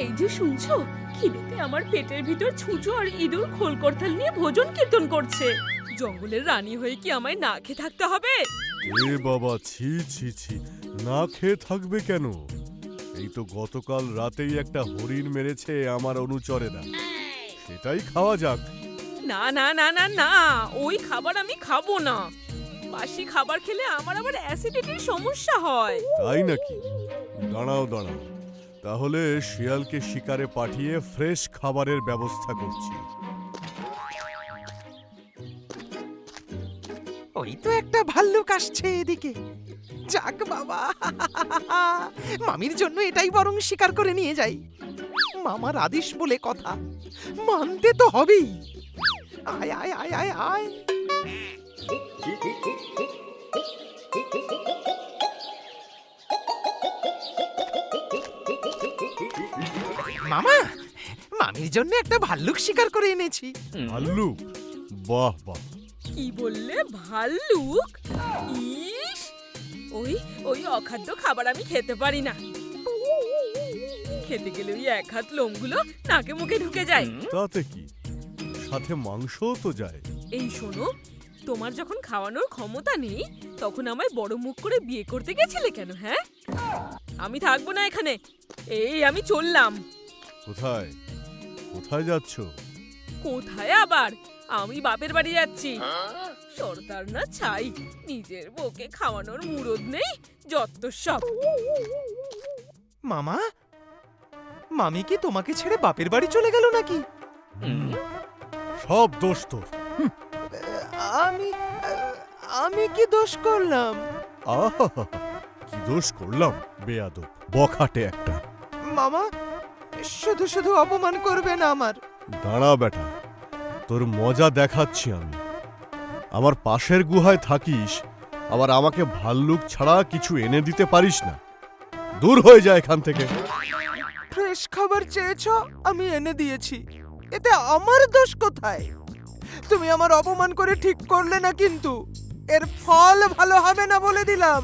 এই যে শুনছো, খিদেতে আমার পেটের ভিতর ছুঁচো আর ইঁদুর খোল করতাল নিয়ে ভোজন কীর্তন করছে। জঙ্গলের রানী হয়ে কি আমায় না খেয়ে থাকতে হবে? এ বাবা, ছি ছি ছি, না খেয়ে থাকবে কেন? এই তো গতকাল রাতেই একটা হরিণ মেরেছে আমার অনুচরেরা, সেটাই খাওয়া যাক। না না না না না, ওই খাবার আমি খাবো না। বাসি খাবার খেলে আমার আবার অ্যাসিডিটির সমস্যা হয়। তাই নাকি? দাঁড়াও দাঁড়াও, তাহলে শিয়ালকে শিকারে পাঠিয়ে ফ্রেশ খাবারের ব্যবস্থা করছি। ওই তো একটা ভাল্লুক আসছে এদিকে। যাক বাবা, মামির জন্য এটাই বরং শিকার করে নিয়ে যাই। মামার আদেশ বলে কথা, মানতে তো হবেই। আয় আয় আয় আয় আয়। মামা, মামির জন্য একটা ভাল্লুক শিকার করে এনেছি। ভাল্লুক? বাহ বাহ। কি বললে, ভাল্লুক? ইস, ওই ওই অখাদ্য খাবার আমি খেতে পারি না। খেতে গেলে ওই এক হাত লোমগুলো নাকে মুখে ঢুকে যায়। তাতে কি, সাথে মাংসও তো যায়। এই শোনো, তোমার যখন খাওয়ানোর ক্ষমতা নেই তখন আমায় বড় মুখ করে বিয়ে করতে গেছিলে কেন? হ্যাঁ, আমি থাকবো না এখানে, এই আমি চললাম। কোথায় কোথায় যাচ্ছ? কোথায় আবার, আমি বাপের বাড়ি যাচ্ছি। সর্দার না ছাই, নিজের বউকে খাওয়ানোর মুরদ নেই, যত সব। মামা, মামি কি তোমাকে ছেড়ে বাপের বাড়ি চলে গেল নাকি? সব দোষ তোর। আমি আমি কি দোষ করলাম? আহা, কি দোষ করলাম বেয়াদব বখাটে একটা। মামা, শুধু শুধু অপমান করবে না আমার। দাঁড়া বেটা, তোর মজা দেখাচ্ছি আমি। আমার পাশের গুহায় থাকিস, আবার আমাকে ভাল্লুক ছাড়া কিছু এনে দিতে পারিস না। দূর হয়ে যায় এখান থেকে। ফ্রেশ খাবার চেয়েছ, আমি এনে দিয়েছি, এতে আমার দোষ কোথায়? তুমি আমার অপমান করে ঠিক করলে না, কিন্তু এর ফল ভালো হবে না বলে দিলাম।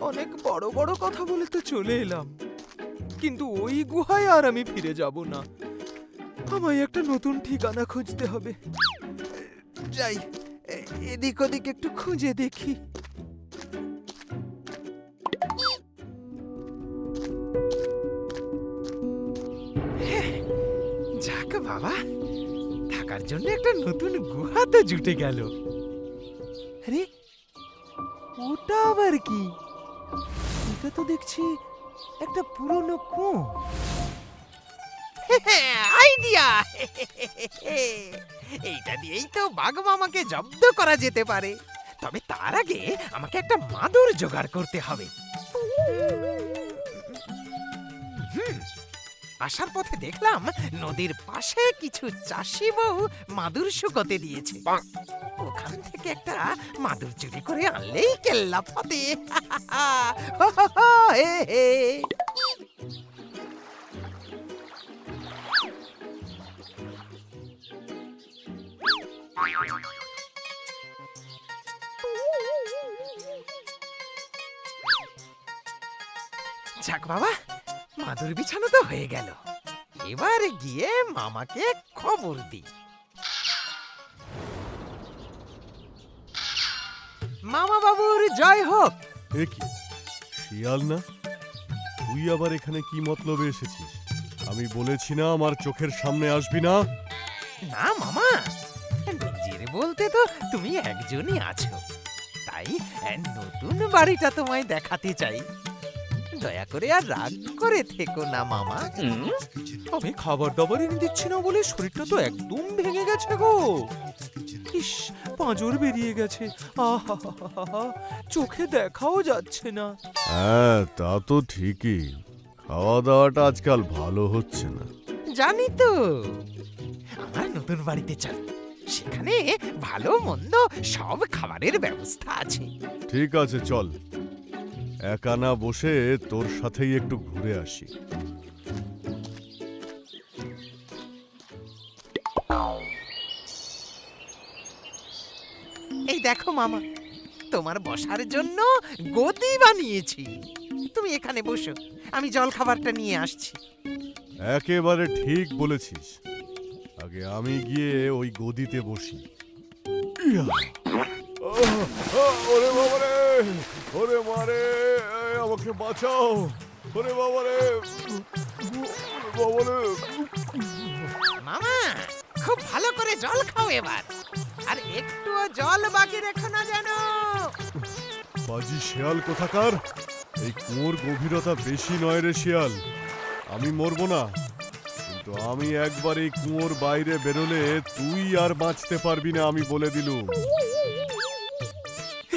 অনেক বড় বড় কথা বলে তো চলে এলাম, কিন্তু ওই গুহায় আর আমি ফিরে যাব না। আমায় একটা নতুন ঠিকানা খুঁজতে হবে। যাই, এদিক ওদিক একটু খুঁজে দেখি। যাক বাবা, থাকার জন্য একটা নতুন গুহা তো জুটে গেল। আরে, ওটা আবার কি? এটা তো দেখছি একটা পুরনো কুয়ো। আইডিয়া! এইটা দিয়েই তো বাঘ মামাকে জব্দ করা যেতে পারে। তবে তার আগে আমাকে একটা মাদুর জোগাড় করতে হবে। আসার পথে দেখলাম নদীর পাশে কিছু চাষি বউ মাদুর শুকোতে দিয়েছে। ওখান থেকে একটা মাদুর চুরি করে আনলেই কেল্লা ফতে। যাক বাবা, মাদুর বিছানো তো হয়ে গেল। এবার গিয়ে মামাকে খবর দিই। মামা বাবুর জয় হোক। এ কি, শিয়াল না? তুই আবার এখানে কি মতলবে এসেছিস? আমি বলেছি না আমার চোখের সামনে আসবি না? না মামা, নিজের বলতে তো তুমি একজনই আছো, তাই নতুন বাড়িটা তোমায় দেখাতে চাই। দয়া করে আর রাগ করে থেকো না মামা। আমি খাবার দাবার এনে দিচ্ছি না বলে শরীরটা তো একদম ভেঙে গেছে গো। ইস, পাঁজর বেরিয়ে গেছে, আহা, চোখে দেখাও যাচ্ছে না। হ্যাঁ, তা তো ঠিকই, খাওয়া দাওয়াটা আজকাল ভালো হচ্ছে না। জানি তো, আমার নতুন বাড়িতে চল, সেখানে ভালো মন্দ সব খাবারের ব্যবস্থা আছে। ঠিক আছে, চল। একা না বসে তোর সাথেই একটু ঘুরে আসি। এই দেখো মামা, তোমার বসার জন্য গদি বানিয়েছি। তুমি এখানে বসো, আমি জল খাবারটা নিয়ে আসছি। একেবারে ঠিক বলেছিস। আগে আমি গিয়ে ওই গদিতে বসি। ইয়া! ওরে বাবারে, ওরে মারে, আমাকে বাঁচাও, ওরে বাবারে, বাবারে। মামা, খুব ভালো করে জল খাও এবার, আর একটুও জল বাকি রেখো না যেন। বাজি শিয়াল কোথাকার, এই কুয়োর গভীরতা বেশি নয় রে শিয়াল। আমি মরবো না, কিন্তু আমি একবার এই কুয়োর বাইরে বেরোলে তুই আর বাঁচতে পারবি না, আমি বলে দিলুম।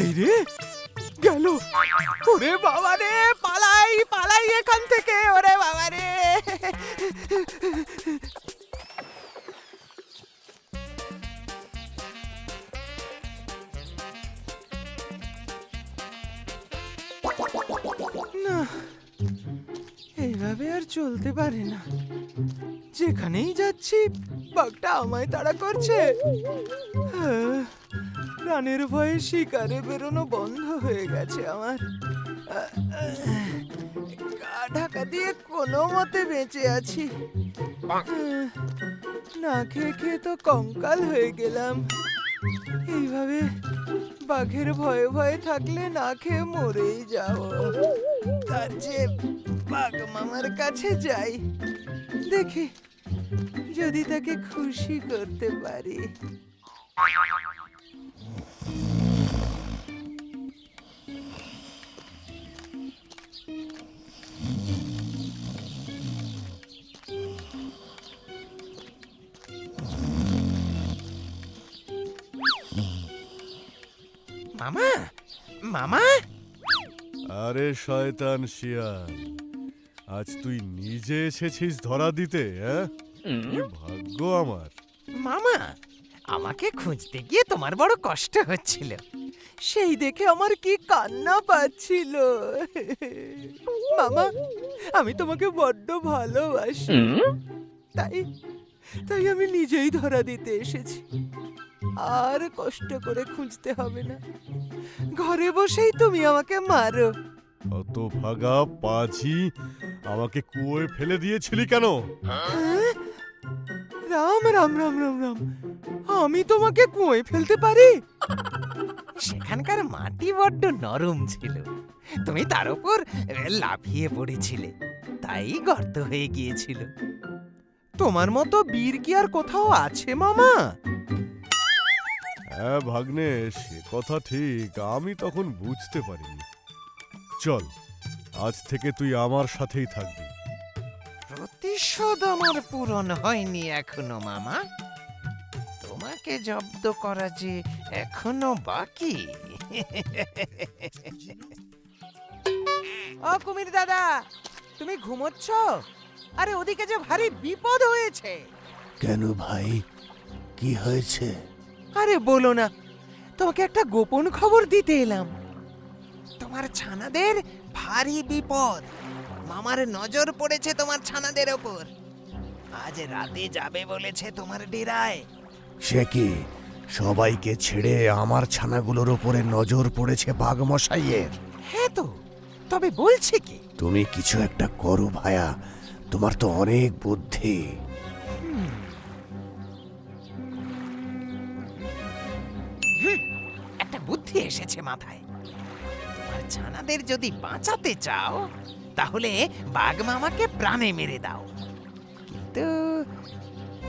এই রে, গেল। ওরে বাবা রে, পালাই পালাই এখান থেকে, ওরে বাবা রে। না, এইভাবে আর চলতে পারে না। যেখানেই যাচ্ছি বাঘটা আমায় তাড়া করছে। প্রাণের ভয়ে শিকারে বেরোনো বন্ধ হয়ে গেছে আমার। গা ঢাকা দিয়ে কোনো মতে বেঁচে আছি। না খেয়ে খেয়ে তো কঙ্কাল হয়ে গেলাম। এইভাবে বাঘের ভয়ে ভয়ে থাকলে না খেয়ে মরেই যাও। তার চেয়ে বাঘ মামার কাছে যাই, দেখি যদি তাকে খুশি করতে পারি। মামা, মামা। আরে শয়তান শিয়াল, আজ তুই নিজে এসেছিস ধরা দিতে? হ্যাঁ, কি ভাগ্য আমার। মামা, আমাকে খুঁজতে গিয়ে তোমার বড় কষ্ট হচ্ছিল, সেই দেখে আমার কি কান্না পাচ্ছিল। মামা, আমি তোমাকে বড্ড ভালোবাসি, তাই তাই আমি নিজেই ধরা দিতে এসেছি। আর কষ্ট করে খুঁজতে হবে না, ঘরে বসেই তুমি আমাকে মারো। অত ভাগা পাজি, আমাকে কুয়োয় ফেলে দিয়েছিলি কেন? হ্যাঁ? রাম রাম রাম রাম রাম, আমি তোমাকে কুয়োয় ফেলতে পারি? সেখানকার মাটি বড্ড নরম ছিল, তুমি তার উপর লাফিয়ে পড়েছিলে, তাই গর্ত হয়ে গিয়েছিল। তোমার মতো বীর কি আর কোথাও আছে মামা? হ্যাঁ ভাগ্নে, সে কথা ঠিক, আমি তখন বুঝতে পারিনি। চল, আজ থেকে তুই আমার সাথেই থাকবি। প্রতিশোধ আমার পূরণ হয়নি এখনো মামা, তোমাকে জব্দ করা যে এখনো বাকি। ও কুমির দাদা, তুমি ঘুমোচ্ছ? আরে ওদিকে যে ভারী বিপদ হয়েছে। কেন ভাই, কি হয়েছে? আরে বলো না, তোমাকে একটা গোপন খবর দিতে এলাম। তোমার ছানাদের ভারী বিপদ, মামার নজর পড়েছে তোমার ছানাদের ওপর। আজ রাতে যাবে বলেছে তোমার ডেরায়। সে কি, সবাইকে ছেড়ে আমার ছানাগুলোর ওপরে নজর পড়েছে বাঘ মশাইয়ের? হ্যাঁ তো, তবে বলছে কি? তুমি কিছু একটা করো ভায়া, তোমার তো অনেক বুদ্ধি। একটা বুদ্ধি এসেছে মাথায়। তোমার ছানাদের যদি বাঁচাতে চাও, তাহলে বাঘ মামাকে প্রাণে মেরে দাও। কিন্তু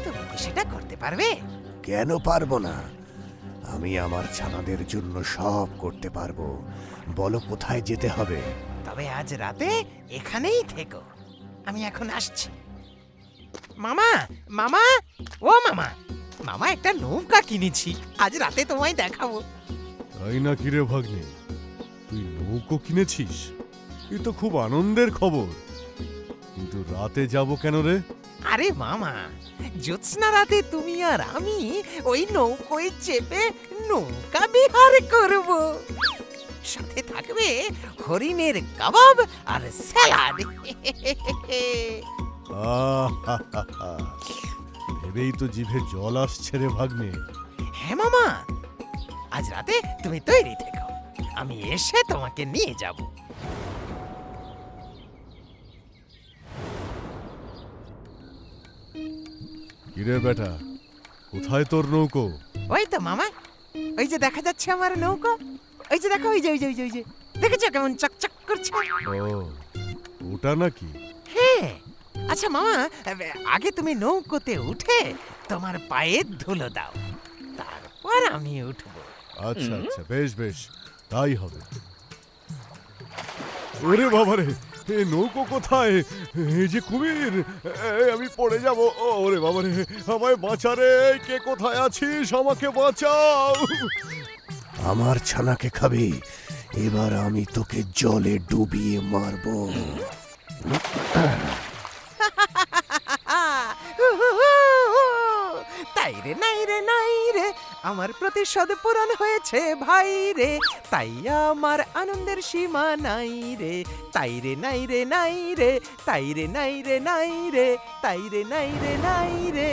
তুমি কি সেটা করতে পারবে? কেন পারবো না? আমি আমার ছানাদের জন্য সব করতে পারবো। বলো কোথায় যেতে হবে? তবে আজ রাতে এখানেই থেকো, আমি এখন আসছি। মামা, মামা, ও মামা, মামা একটা নৌকা কিনেছি, আজ রাতে তোমায় দেখাবো। তাই না কি রে ভাগ্নে, তুই নৌকো কিনেছিস? এ তো খুব আনন্দের খবর, কিন্তু রাতে যাব কেন রে? আরে মামা, জ্যোৎস্না রাতে তুমি আর আমি ওই নৌকোয় চেপে নৌকা বিহার করব। সাথে থাকবে হরিণের কাবাব আর স্যালাড। আহাহাহা, ভেবেই তো জিভে জল আসছে রে ভাগ্নে। হ্যাঁ মামা, আজ রাতে তুমি তৈরি থেকো, আমি এসে তোমাকে নিয়ে যাব। কিরে বেটা, কোথায় তোর নৌকো? ওই তো মামা, ওই যে দেখা যাচ্ছে আমার নৌকো। ওই যে দেখো, ওই যে ওই যে ওই যে ওই যে দেখেছো কেমন চকচক করছে? ও, ওটা নাকি? হ্যাঁ। আচ্ছা মামা, আগে তুমি নৌকোতে উঠে তোমার পায়ে ধুলো দাও, তারপর আমি উঠবো। আচ্ছা আচ্ছা, বেশ বেশ, তাই হবে। ওরে বাবারে, এ নৌকো কোথায়? এই যে কুমির, আমি পড়ে যাব। ওরে বাবারে, আমায় বাঁচা রে, কে কোথায় আছিস? আমাকে বাঁচাও। আমার ছানাকে খাবি, এবার আমি তোকে জলে ডুবিয়ে মারবো। তাই রে নাই রে নাই রে, আমার প্রতিশোধ পূরণ হয়েছে ভাই রে, তাই আমার আনন্দের সীমা নাই রে। তাই রে নাই রে নাই রে, তাই রে নাই রে নাই রে, তাই রে নাই রে নাই রে।